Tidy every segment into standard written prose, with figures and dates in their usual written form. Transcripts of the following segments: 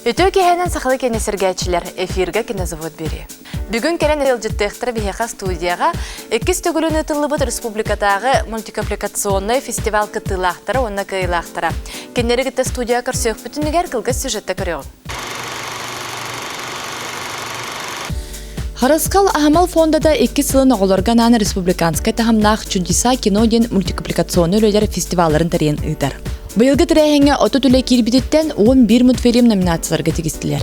Өтө кеһенен сахалы кенесергәчләр эфирга кинозавод бери. Бүгүн келен элҗиттектер бихеха студияга 2 төгүлүн ытылыбыт республикатагы мультипликационный фестиваль кытылактары, онна кыйлактара. Кеннеригитте студия көрсөк бүтүнүгөр кылгыс сюжетте көрөм. Хараскал Ахамал фондада 2 сылын оголорга наны республиканская тахамнах чудеса кино ден мультипликационный рөлер фестиваларын тарыйын ыйдар. Быйылгы тирәһеңе ото түле кирбитеттен 11 мультфильм номинацияларга тигистилер.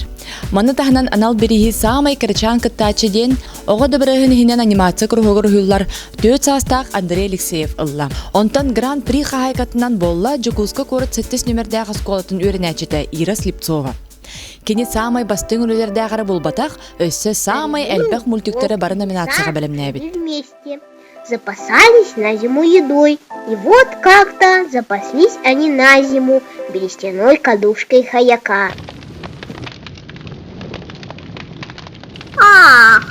Маны тахынан анал бериһи самай кырчан кыттачы ден ого дыбырыгын хинен анимация кургогор хуйлар 4 састак Андрей Алексеев ылла. Онтан гран-при хахайкатынан болла Жукуска корот 7 номердәге сколатын үренәчете Ира Слепцова. Кени самай бастың үлелердәгәре булбатак, өссө самай әлбәк мультиктары бары номинацияга белемнәбит. Запасались на зиму едой. И вот как-то запаслись они на зиму берестяной кадушкой хаяка. Ах!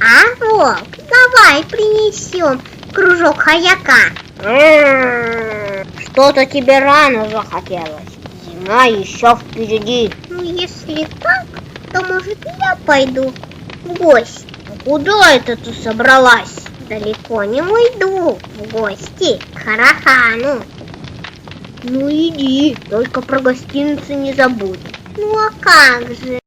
А, волк, давай принесем кружок хаяка. Что-то тебе рано захотелось. Зима еще впереди. Ну, если так, то, может, я пойду в гости. Куда это ты собралась? Далеко не уйду в гости к Харахану. Ну иди, только про гостиницу не забудь. Ну а как же?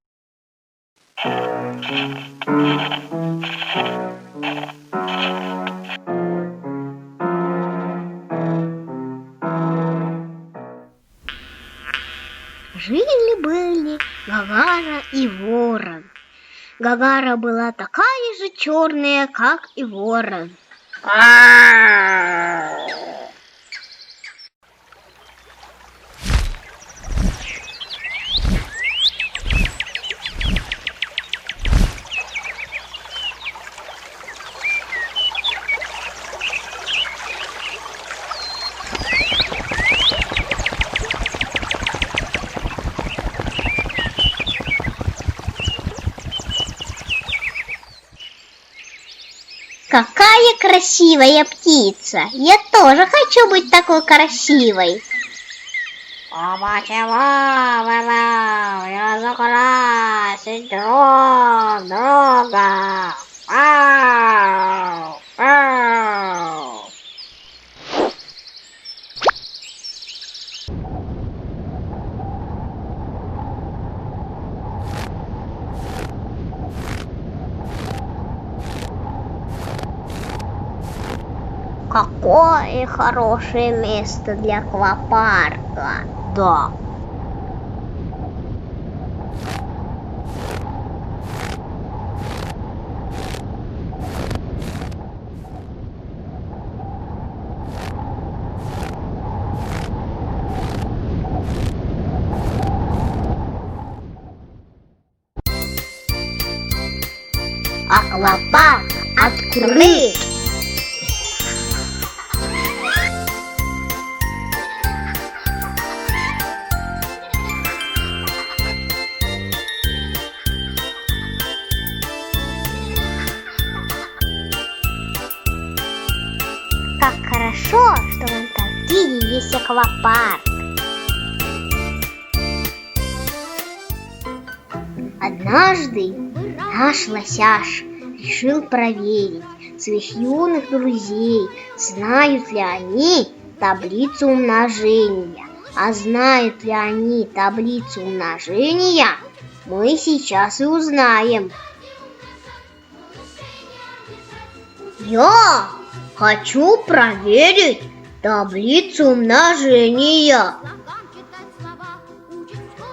Жили-были Гагара и Ворон. Гагара была такая же черная, как и ворон. Какая красивая птица! Я тоже хочу быть такой красивой. Я закрасить дорога. Какое хорошее место для аквапарка. Да. Аквапарк открыт. Как хорошо, что в Антарктиде есть аквапарк. Однажды наш лосяш решил проверить своих юных друзей, знают ли они таблицу умножения. А знают ли они таблицу умножения, мы сейчас и узнаем. Я хочу проверить таблицу умножения.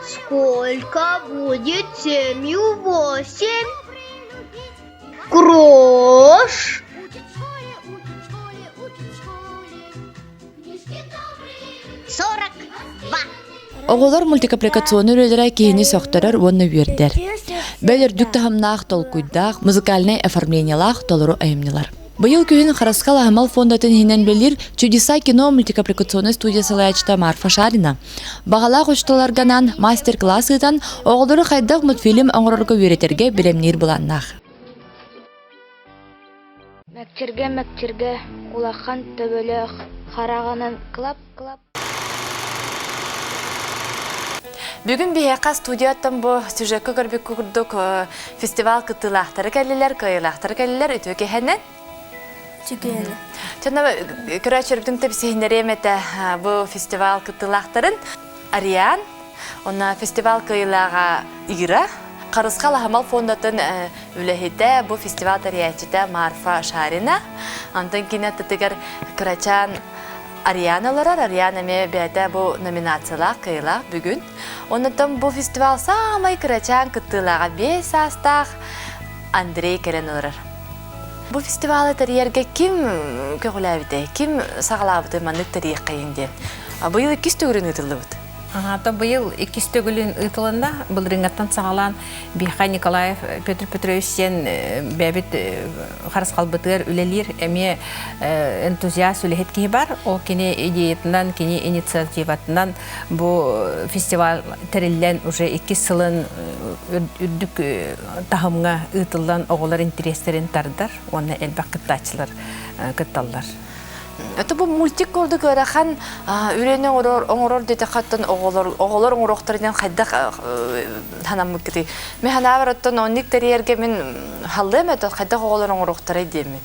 Сколько будет 7 8? Крош. Оголор мультипликационный рөллеры киһини сөхтөрөр уонна үөрдер. Бәлер дүк тахамнаах толкуйдаах, музыкальный оформлениялаах толору айымнылар. Быйыл күһүн Хараскал Ахамал фондатын хинен белир чудеса кино мультипликационный студиясылаячта Марфа Шарина. Багалаах учталарганан мастер-классытан оголору хайдах мультфильм оңорорго үөретерге билемнир буланнаах. Мәкчерге улахан төбөлөх хараганын клап. Бүгін бейеқа студияттан бұл сюжетке көрбек күрдік фестиваль кытылақтары кәлілер, кайылақтары кәлілер өтөке хәнен? Түгені. Чонна көрәчербдің тәпсейіндері еметі бұл фестиваль кытылақтарын Ариан, оны фестиваль кайылаға Ира, Қарысқал Ахамал фондатын үләхеті бұл фестиваль тарихчыда Марфа Шарина, антын кені тұтығыр көрәчан Арианаларар, Арианаме бәді бұл номинациялақ кайылақ бүгін. Онытын бұл фестиваль самай көрәчан кытылаға 5 астақ Андрей Кереноларар. Бұл фестивалы тарихерге кім көгіләбіде, кім сағылабыды маңық тарих қайынден? Бұл 2 төгірін ұтылы бұд? Быйыл 2 төгілін ұтылында бұл рыңаттан сағалан Биха Николаев Петр Петрович сен бәбіт қарысқал бұтығыр үлелер әме энтузиаст үлехет кейі бар. Ол кені идеятынан, кені инициативатынан бұл фестиваль тәрілден уже 2 сылын үрдік тағымға ұтылдан оғылар интерестерін тардар. Оны әлбәк күттачылар күтталдар. Это бұл мультик көрді көріған үрені оңырор деті қаттын оғылар оңыроқтарынан қайдақ ханамы кеті. Мен хана бараттан онник тәрерге мен халдым әті қайдақ оғылар оңыроқтары деймін.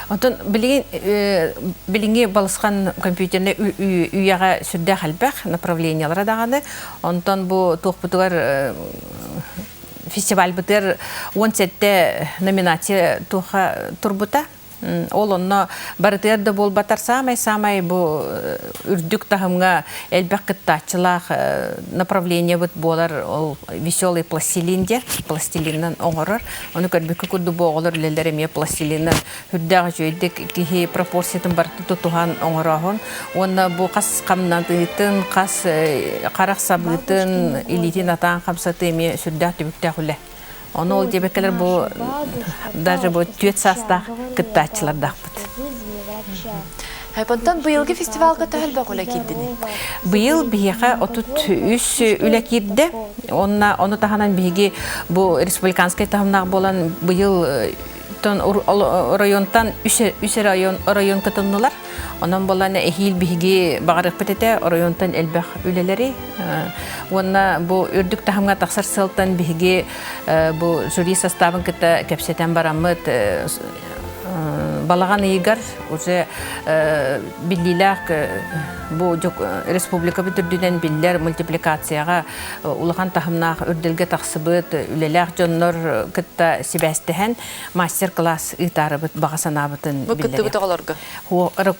Онтан біліңе балысқан компьютеріне үйяға сүрді қалбақ направлениялары дағаны. Онтан бұл тоқпытығар фестиваль бұтыр 17 номинация тоқа тұрбыта. Ол онна барытырды бол батар самай бұл үрдік тағымға әлбәк кыттачылақ направление бұд болар ол веселый пластилинде, пластилиннан оңырыр. Оны көрбікі күрді боғылыр лелдереме пластилиннан үрдіғі жөйдік кейі пропорциятын барты тұтуған оңырағын. Оны бұл қас қамнадығытын, қас қарақ сабығытын, илетін атан қамсаты еме сүрдіғ түбікті құлы. Оны ол дебекелер бұл даже бұл түйет састақ кыттачылардақ бұд. Хайпантан бұйылғы фестивалға тәхіл бәқ үлі келдіні? Бұйыл бейеға 33 үлі келді. Оны тағанан бейге бұл республиканскай тағымнақ болан бұйыл районтан үсі район кытыннылар. Онан болан әхил бейге бағарық бітеті районтан әлбәқ үлелері. Онна бұл үрдік тағымға тақсар сылтан бейге бұл жюри составын кіті кәпсетен барамыд балаған егер уже біліләк бұл республика бүтірдінен білілер мультипликацияға улаған тағымнақ үрділге тақсыбыд үлеләк жоннор кітті себәстіген мастер-класс ұйтары бұд бағасана бұтын Бұл кітті бұты оларға?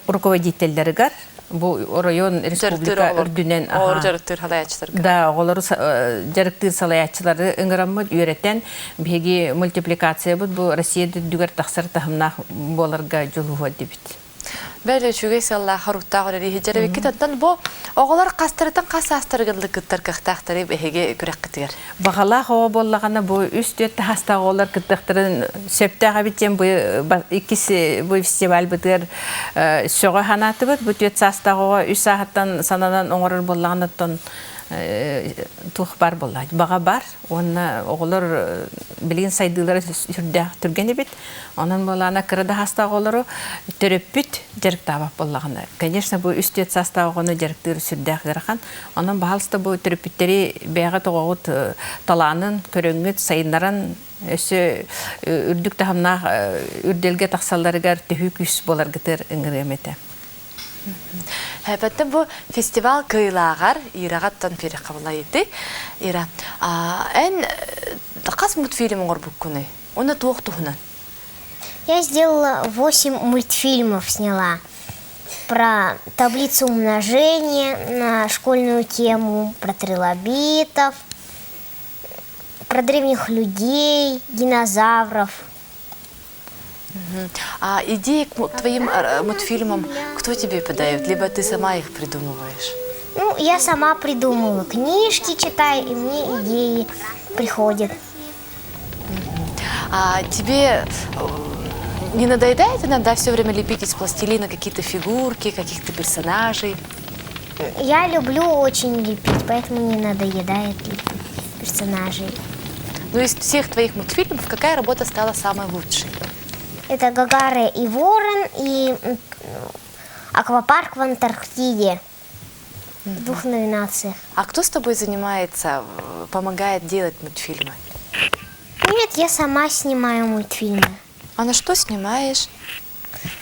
Руководителлерігер бұл район республика үрдінен Олар жарықтыр халаячыларға? Да, олар жарықтыр салаячылары ұңырамыд үйреттен беге мультипликация бұд бұл Россияды дүгер тақсыр тағымнақ боларға жолуға дебіт. Бәлі жүгей салла харуттағы өрері жарабек кетаттан бұл оғылар қастырытын қасы астырғылы күттір қықтақтары бәйге күрек күттігер? Бағала қауа болағаны бұл үсті хастағы олар күттіқтірін сөптіға біттен бұл ikisi bu festival бұтыр соға ханаты бұд, бұл түйет састағы үс сағаттан санадан оңырыр болағанаттан тух бар болла. Бага бар. Онна оғылар билген сайдылары жүрді түргені бит. Онан болана кырда хаста оғылары төрөппүт жарык табап боллаганы. Конечно, бу үстет састагыны жарыктыр сүрдө кырган. Онан баалста бу төрөппүттери бага тогот таланын көрөңөт сайыннаран өсө үрдүк тахамна үрделге таксалдарыгар төһүкүс болар гытыр ыңгыремете. Həbətdə bu festival kıyılağar İraqattan feri qabılaydı. İra, ən qas мультфильм olur bu күні? Оны тоқтуғынан? Я сделала 8 мультфильмов, сняла про таблицу умножения на школьную тему, про трилобитов, про древних людей, динозавров. А идеи к твоим мультфильмам кто тебе подает? Либо ты сама их придумываешь? Ну, я сама придумала. Книжки читаю, и мне идеи приходят. А тебе не надоедает иногда все время лепить из пластилина какие-то фигурки, каких-то персонажей? Я люблю очень лепить, поэтому не надоедает лепить персонажей. Ну, из всех твоих мультфильмов какая работа стала самой лучшей? Это Гагария и Ворон, и аквапарк в Антарктиде. в 2 номинациях. А кто с тобой занимается, помогает делать мультфильмы? Нет, я сама снимаю мультфильмы. А на что снимаешь?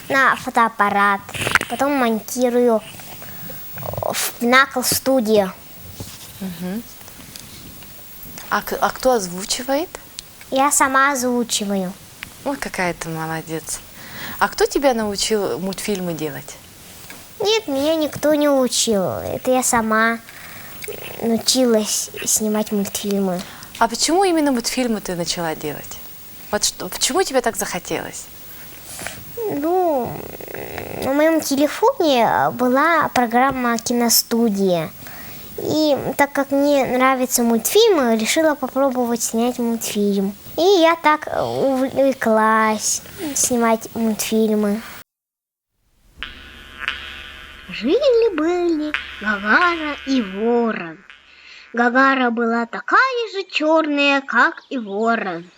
На фотоаппарат, потом монтирую в Pinnacle Studio. А кто озвучивает? Я сама озвучиваю. Ой, какая ты молодец. А кто тебя научил мультфильмы делать? Нет, меня никто не учил. Это я сама научилась снимать мультфильмы. А почему именно мультфильмы ты начала делать? Вот что, почему тебе так захотелось? Ну, на моем телефоне была программа «Киностудия». И так как мне нравятся мультфильмы, решила попробовать снять мультфильм. И я так увлеклась снимать мультфильмы. Жили-были Гагара и Ворон. Гагара была такая же черная, как и Ворон.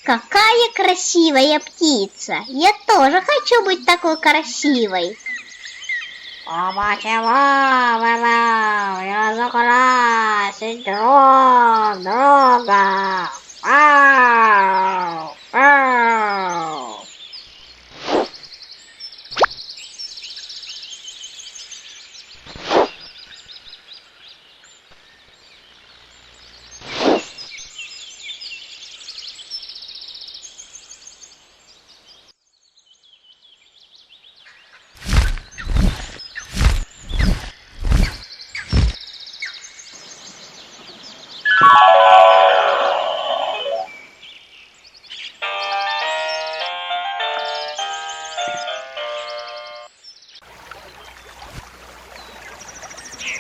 Какая красивая птица! Я тоже хочу быть такой красивой. Почему я разукрасить друга?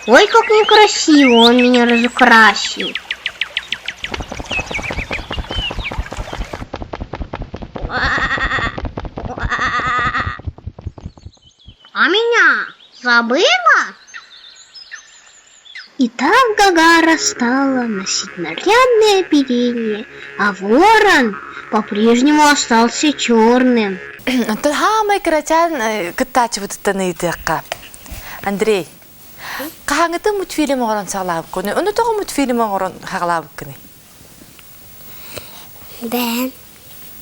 Ой, как некрасиво он меня разукрасил. А меня забыла? И так Гагара стала носить нарядное оперение, а Ворон по-прежнему остался черным. Антон хамай кратян кытачы вот это нытыакка. Андрей, кахаңыты мультфильм орон саглабык көне, оны тоғы мультфильм орон хаглабык көне. Бен.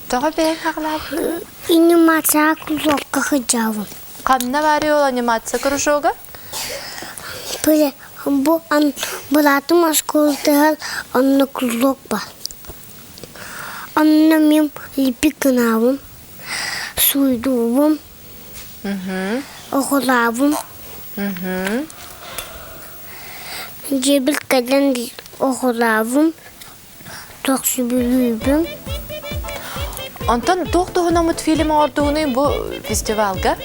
Тоғы бен хаглабык. Анимация кружок ходила. Камна бари ол анимация кружога? Böyle bu an bulatım aşkıldığı anne kruzok var. Annemim lipik kanavım, suyduğum, oğulavım, cebil kadın oğulavım, çok sübülüyüm. Антон тоқтоғына мультфильм ордуыны бұл фестивалға?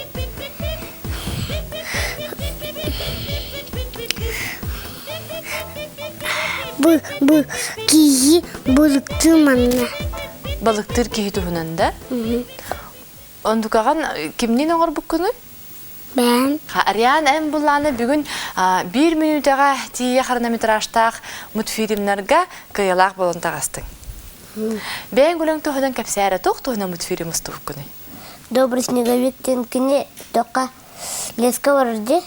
Bu kiyi balıktım anne. Балықтыр кейі тұғынында? Ондықаған кімнен оңыр бұл күні? Ben. Ариан әм бұланы бүгін 1 минутаға тие хронометражтақ мультфильмлерға кыялақ болын тағастың. Бәйін көлің тұғыдан кәпсәрі тоқтоғына мультфильм ұстық күні? Добрый снеговик тенкіне тоқа леска варде,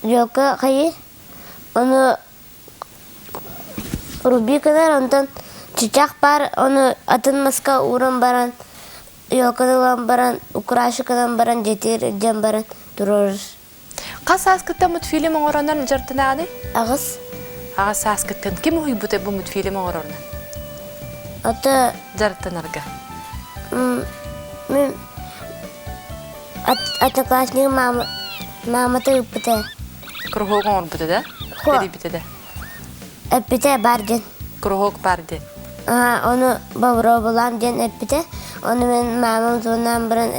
жоқа қайы, оны руби кадар, онтан чичақ бар, оны атын маска уран баран, жоқадылан баран, украшы кадан баран, жетер жан баран, тұрыр. Қас аскытта мультфильм оңыронан жартына ады? Ағыз. Ағыз аскыттан кем ұй бұты бұл мультфильм оңыронан? Аты Жартынарға. мен атаклассник маматы үппіте. Круғоқ оңыр бұты да? Хо. Дәрі біті да? Әппіте бар ден. Круғоқ барды. Оны бавро болам ден әппіте. Оны мен мамам зонан баран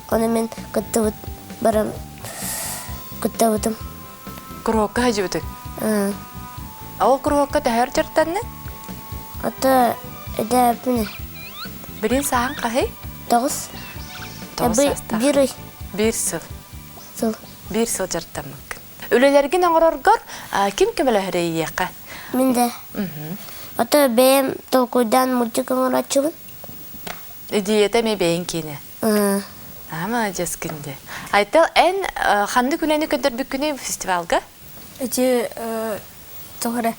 оны мен күтті барам күтті бұтым. Круғоққа хәжі бұты? Ол кургокка тәһәр жартанны? Ата эдәпне. Бірін саған қахи? 9. Тоғыз састақ. Bir сыл. Сыл. Bir сыл жартан мүмкін. Өлелерген аңырарғар, кім кімілі еққа? Менде. Ата бәйім толкуйдан мультикам оратчыбын. Идеята ме бәйін кейіне? Ама жескінде. Айтыл, ән қанды күләні көндір бүкіне фестивалға? Эти тоғыра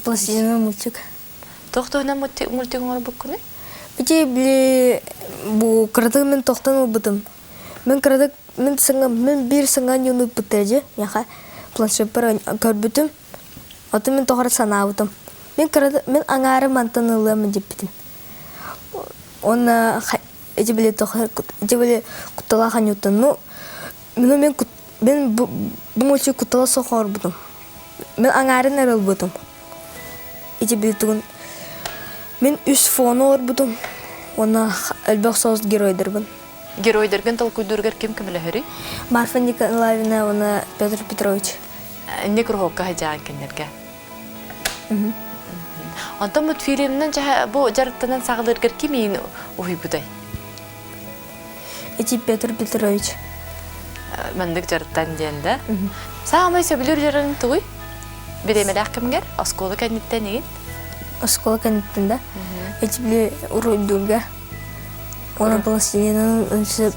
пластилиновый мультик. Тоқтығына мультигін ор бүкіне? Эти били бу кырдык мен тоқтан убытым. Мен кырдык мен бир сыңан юнуп бутежи, яха планшет бар көрбүтүм. Аты мен тоғыра санабытым. Мен аңары мантан ылым деп битим. Оны эти били тоғыра, эти били кутала ханютын. Ну, мен бу мультик кутала сохор бутым. Мен аңары нерыл бутым. Эти били тугун. Мен үс фону ор бутым. Оны әлбәқ соғыз геройдырбын. Геройдерген толкуйдыргар кім кімілі хүрі? Марфа Николаевна, оны Петр Петрович. Не кұрғыққа хәжаған кендерге? Онта мультфильмнен бұл жарықтанан сағылыргар кем ең ұхи бұдай? Эти Петр Петрович. Мәндік жарықтан дейінді. Сағамай сөбілер жарын тұғый? Беремелі кімгер? Осколы кәнеттен еген? Оскола кәнеттен да. Эти били уройдурга. Оны пластилинын үнсіп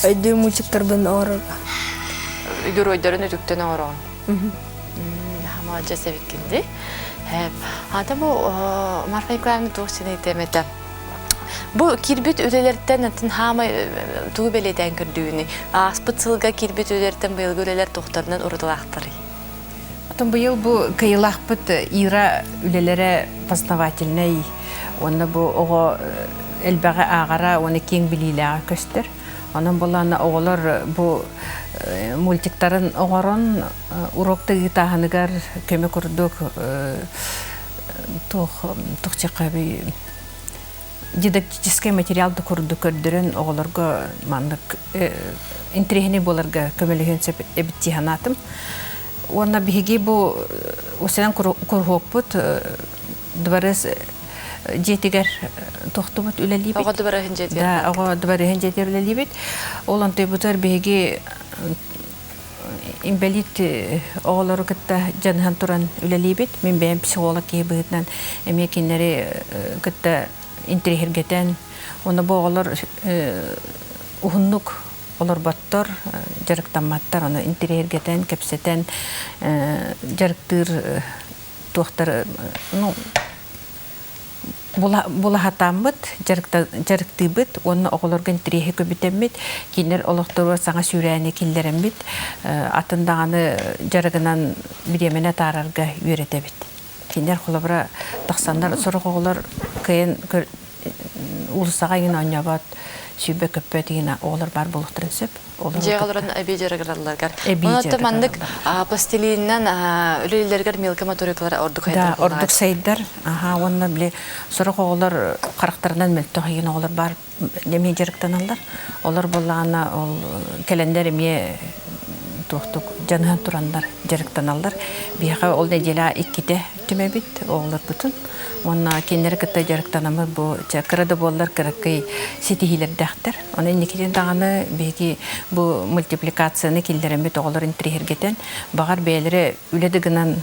өйдір мультиктар бін орырға. Геройдерін өтіктен орған? Хама жасабек кенде. Ата бұл Марфа Николаевна туғсыны етеметі. Бұл кирбет өлелерден әтін хама туғы беледен көрдігіні. Аспыт сылға кирбет өлелерден бұйылғы өлелер тоқтарынан ұрдылақтыры. Быйыл бу кыйлахпыт ира үлелере познавательный. Оны бу ого элбәгә агара, оны кең билиләгә көстер. Анан буланы оголар бу мультиктарын огорон урокта гитаһаныгар көмө курдук тухчакаби дидактический материалды курдук көрдөрөн оголорго мандык интерехни боларга көмөлөгөнсөп эбиттиханатым. Онна биһиги бу усенен кургокпут дворес жетигер тохтубут үлелибит. Ого дворехин жетигер. Да, ого дворехин жетигер үлелибит. Ол антебутар биһиги инвалид оголору кытта жанхан туран үлелибит. Мен бәйм психолог кебитнен эмекиннери кытта интерехиргетен. Оны бу оголор ухуннук олар баттар, жарықтаматтар, оны интерьергетен, кепсетен, жарықтыр, тоқтар, була хатамбыт, жарықтыбыт, оны оғыларга интерьеге көбітембіт, кейінер олықтыру саңа сүйрәне келдерімбіт, атындағаны жарығынан біремене тарарға үйретебіт. Кейінер қолабыра тақсандар, сұрық оғылар кайын улысаға ен анябат, сүйбе көппе деген олар бар болуқтырын сөп. Жеғалырын әбей жарығыраларғар. Оны мандық пластилиннен үлелергер мелкі моторикалар ордық айтар. Да, ордық сайдар. Онына біле сұрық оғылар қарақтарынан мөлті қайын оғылар бар. Неме жарықтан алар. Олар болағына кәлендер еме тоқтық жанған тұрандар жарықтан алар. Бияға ол неделя иккеде түмебет оғылар бұтын. Онна кендер кытта жарықтанамы бұл чакырады болар кыраккай сетихилер дәқтір. Оны некеден дағаны беги бұл мультипликацияны келдерімбет оғылар интерьергетен бағар бәлері үледігінен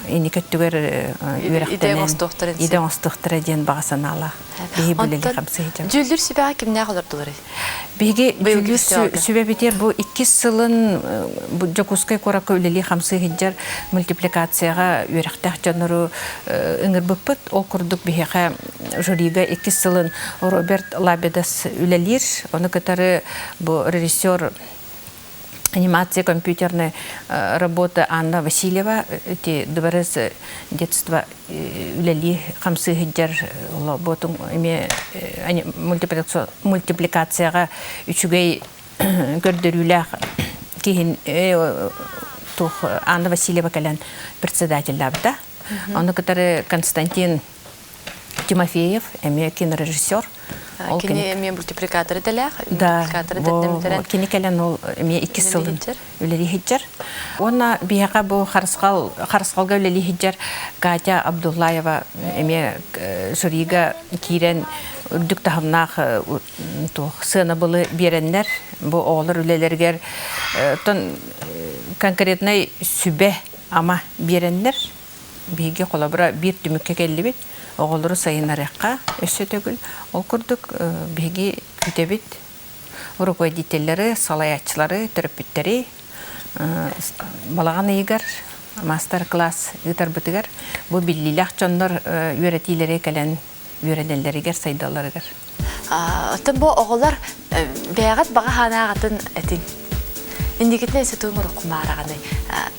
енекеттігер үйрақтанен иден остықтыр ден бағасын ала. Беги бүлелі қамсы етем. Жүлдір сөбәға кімне қылыр дұлары? Беги жүлдір сөбәбетер бұл 2 сылын жокускай қораққа үлелі қамсы етер мультипликацияға үйрақтақ жаныру үңір бұппыт. Ол күрдік бейхе жюриға 2 сылын Роберт Лабедас үлелер. Оны кітары бұл режиссер анимация компьютерной работы Анна Васильева. Эти дворец детства үлели қамсы хиджар мультипликацияға үчігей көрдірілі кейін Анна Васильева кәлін председатель лабда. Оны кітары Константин Тимофеев, эме кинорежиссер. Ол Кини мен мультипликатор делях. Да, Мультипликатор кини келен ол эме 2 сылын үлели хиджар. Она бияга бу харысқалга үлели хиджар Катя Абдуллаева эме шурига кирен үрдүк тахымнах сына былы береннер. Бу оғылыр үлелергер тон конкретный сүбе ама береннер. Биге колабыра бир түмүкке келли бит. Оғылыры сайынарыққа өсі төгіл. Ол күрдік беги күтебіт руководителері, салаятчылары, түріппіттері, балаған егер, мастер-класс ұтар бұтығар. Бұл білілік жондар үйретилері кәлін үйретелерігер, сайдаларығар. Оттан бұл оғылар бәғат баға ханағатын әтін. Индикетіне әсі туын ұрық құмарағаны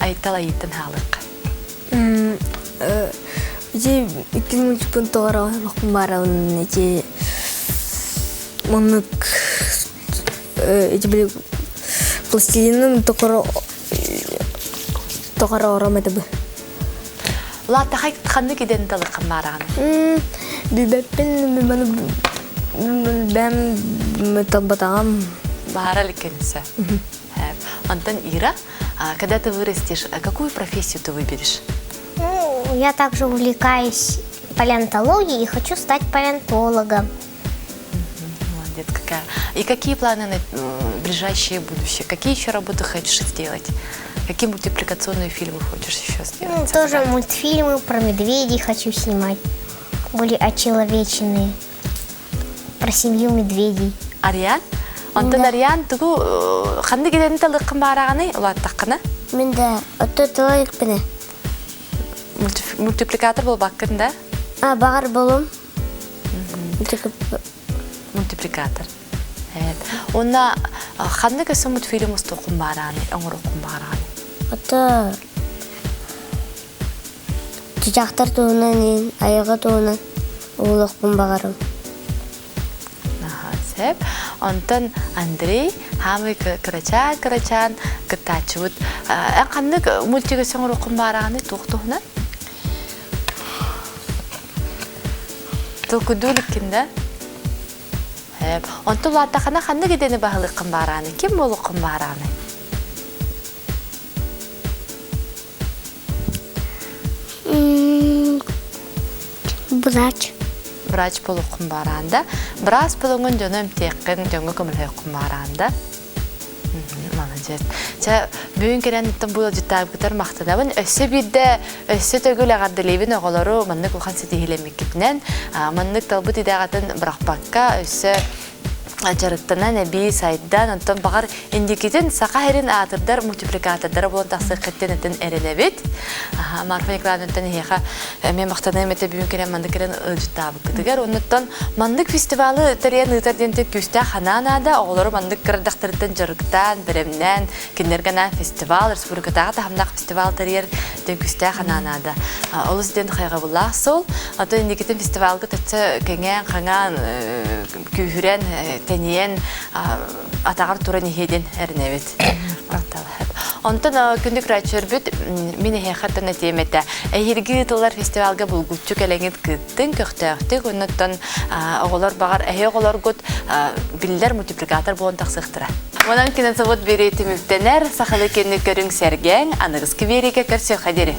айттала еттін халық. Иди икки мультипун тоора лохун баралын эти монук эти били пластилинын токоро оромады бы. Лата хай ханны киден далы кымараган. Бибеппин бэм табатагам Бахара ликенсе. Антон Ира, когда ты вырастешь, какую профессию ты выберешь? Ну, я также увлекаюсь палеонтологией и хочу стать палеонтологом. Молодец какая. И какие планы на ближайшее будущее? Какие еще работы хочешь сделать? Какие мультипликационные фильмы хочешь еще сделать? Ну, тоже мультфильмы про медведей хочу снимать. Более очеловеченные. Про семью медведей. Ариан? Антон Ариан, тугу ханны киден далы кымараганы улаттаккына? Мен да оттотолайык біне. Мультипликатор был баккын, да? Бағар болым. Мультипликатор. Онна ханны көсі мультфильм ұсты құмбараны, оңыр құмбараны? Ата чичақтар туынан, аяға туынан ұлықпын бағарым. Сәп. Антон Андрей, хамы кырачан, кытачуыт. Ән қанны мультиге соңыр құмбараны тоқтуғынан? Тұлкудуліккен, да? Онты ұлаттақына қанны кедені бағылы құмбараны? Кем болу құмбараны? Врач. Врач болу құмбаранда. Біраз болуңын жөным теккен жөңгі көмілі құмбаранда. Молодец. Бүгін керен ұттан бұл жыттағып күтер мақтанабын. Өсі бірді, өсі төгіл ағардылейбін оғылары маннық ұқан сеті хилемекетінен. Маннық талбыт идағатын бірақпаққа өсі жарықтанан әбей сайдан онтан бағар индикетін сақа әрін атырдар мультипликатордары болын тақсы қеттен әтін әрінәбет. Марфа Николаевнан еға мен мақтанайым әті бүгін керен мандық керен ұлжыттабы күтігер. Оныттан мандық фестивалы тәрен ұтарденті күсті қананада оғылары мандық кірдақтырдың жарықтан, біремнен, кендергенен фестивал, республикатаға тағымдақ фестивал тәрер ден күсті қананада. Олыз ден қайға бұлақ сол. Аты индикетін фестивалғы тәтсі кәңен, қаңан, күйірен, тәнейен атағар туран ехеден әрінәбет. Онтан күндік райчыр бүт, мені хейхаттан әтеметі. Әйіргі тұлар фестивалға бұл күтчік әлеңет күттін көқтәқтік. Оннаттан оғылар бағар әйе оғылар күт білдер мультипликатор болын тақсықтыра. Онан кенен савод бері етіміктенер, сақылы кенні көрің сәрген, анығыз кібереге көрсе қадері.